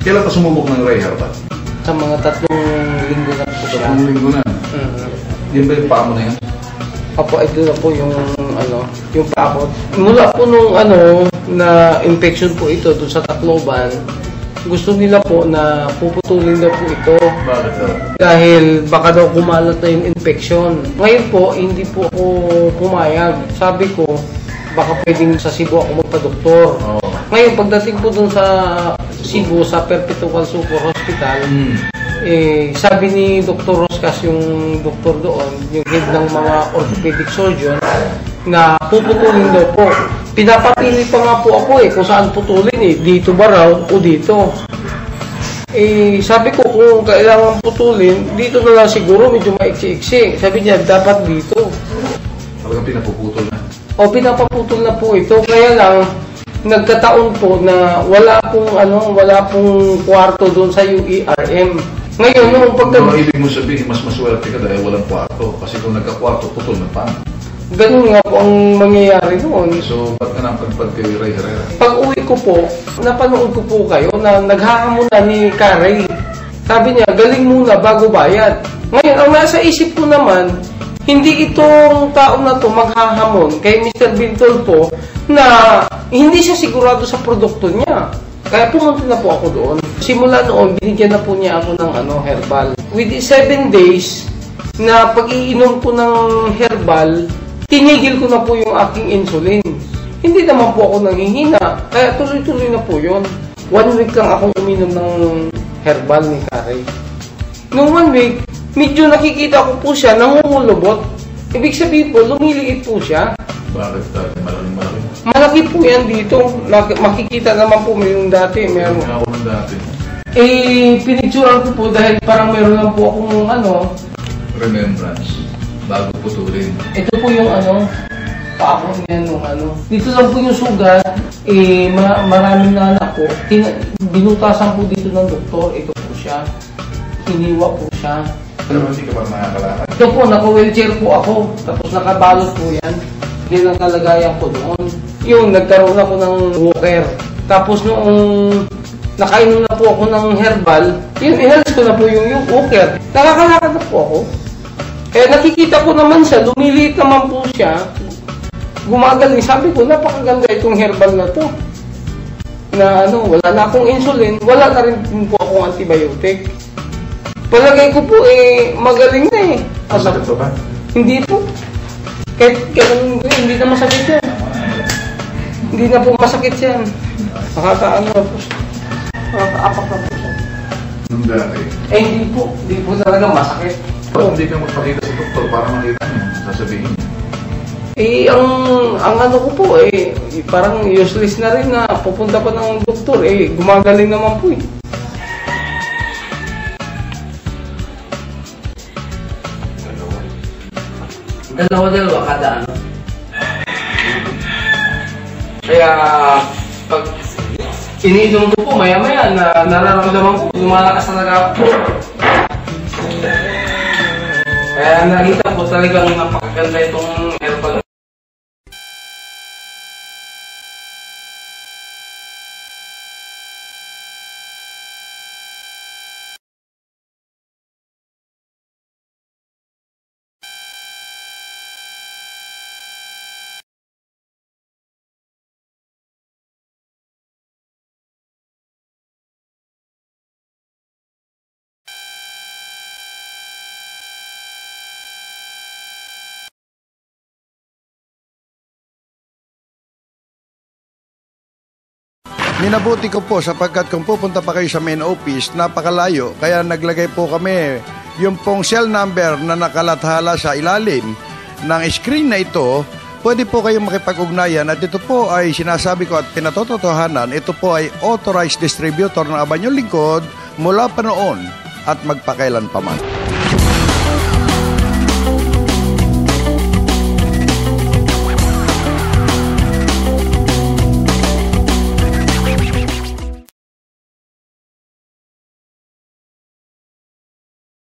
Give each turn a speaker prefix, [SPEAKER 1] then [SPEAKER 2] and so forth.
[SPEAKER 1] Kailan pa sumubok ng Ray Herbal?
[SPEAKER 2] Sa mga 3 linggo na po siya.
[SPEAKER 1] 3 linggo na? Yan ba yung paa mo na yan?
[SPEAKER 2] Opo, ito na po yung yung paa ko. Mula po nung na infection po ito doon sa Tacloban, gusto nila po na puputulin na po ito.
[SPEAKER 1] Bakit daw?
[SPEAKER 2] Dahil baka daw kumalat na yung infection. Ngayon po, hindi po ako pumayag. Sabi ko, baka pwedeng sa Cebu ako magpa-doktor.
[SPEAKER 1] Oh.
[SPEAKER 2] Ngayon, pagdating po dun sa Cebu, sa Perpetual Super Hospital, sabi ni Dr. Roscas, yung doktor doon, yung head ng mga orthopedic surgeon, na puputulin daw po. Pinapapili pa nga po ako kung saan putulin dito ba raw o dito. Sabi ko kung kailangan putulin, dito na lang siguro, medyo maiksi-iksi. Sabi niya, dapat dito.
[SPEAKER 1] Talagang pinapuputol na?
[SPEAKER 2] O, pinapaputol na po ito. Kaya lang, nagkataon po na wala pong kwarto doon sa UERM. Ngayon, nung
[SPEAKER 1] ibig mo sabihin, mas maswerte ka dahil walang kwarto. Kasi kung nagka-kwarto, putol na pa.
[SPEAKER 2] Ganun nga po ang mangyayari noon.
[SPEAKER 1] So, ba't ka napagpad kay Ray Herrera?
[SPEAKER 2] Pag uwi ko po, napanood ko po kayo na naghahamon na ni Carey. Sabi niya, galing muna bago bayad. Ngayon, ang nasa isip ko naman, hindi itong tao na to maghahamon kay Mr. Bintol po na hindi siya sigurado sa produkto niya. Kaya pumunta na po ako doon. Simula noon, binigyan na po niya ako ng herbal. Within 7 days na pag-iinom ko ng herbal, tinigil ko na po yung aking insulin. Hindi naman po ako nanghihina. Kaya tuloy-tuloy na po yun. 1 week lang akong uminom ng herbal ni Carey. Noong 1 week, medyo nakikita ko po siya nangungulubot. Ibig sabihin po, lumiliit po siya.
[SPEAKER 1] Bakit dati? Malaki?
[SPEAKER 2] Malaki po yan dito. Makikita naman po yung dati. Meron
[SPEAKER 1] ako ng dati.
[SPEAKER 2] Pinicturean ko po dahil parang meron lang po akong
[SPEAKER 1] remembrance. Bago putulin.
[SPEAKER 2] Ito po yung paako niya nung Dito lang po yung sugat. Maraming na anak ko. Binutasan po dito ng doktor. Ito po siya. Hiniwa po siya.
[SPEAKER 1] Pero hindi ka pa makakalakad?
[SPEAKER 2] Ito po, naka-wheelchair po ako. Tapos nakabalot po yan. Yan ang kalagayan ko doon. Yung nagkaroon ako ng walker. Tapos noong nakainom na po ako ng herbal, yun, inalis ko na po yung walker. Nakakalakad na po ako. Kaya nakikita ko naman siya, lumiliit naman po siya. Gumagaling. Sabi ko, napakaganda itong herbal na to. Na wala na akong insulin, wala na rin po akong antibiotic. Palagay ko po, magaling na
[SPEAKER 1] Masakit ba?
[SPEAKER 2] Hindi po. Kahit hindi na masakit yan. Hindi na po masakit yan. Nakakaano na po siya. Nakakaapak na po siya.
[SPEAKER 1] Nung dati?
[SPEAKER 2] Hindi po. Hindi po talaga masakit.
[SPEAKER 1] Hindi ka magpakita sa doktor para makita niya. Sasabihin niya.
[SPEAKER 2] Ang ko po, parang useless na rin na pupunta pa ng doktor. Gumagaling naman po Dalawa kada Kaya, pag iniinom ko po, maya-maya, nararamdaman ko, lumalakas talaga po. Kaya nakita po talagang napakaganda itong herbal.
[SPEAKER 3] Minabuti ko po sapagkat kung pupunta pa kayo sa main office, napakalayo. Kaya naglagay po kami yung pong cell number na nakalathala sa ilalim ng screen na ito. Pwede po kayong makipag-ugnayan at ito po ay sinasabi ko at pinatotohanan. Ito po ay authorized distributor ng Abanyong Lingkod mula pa noon at magpakailan pa man.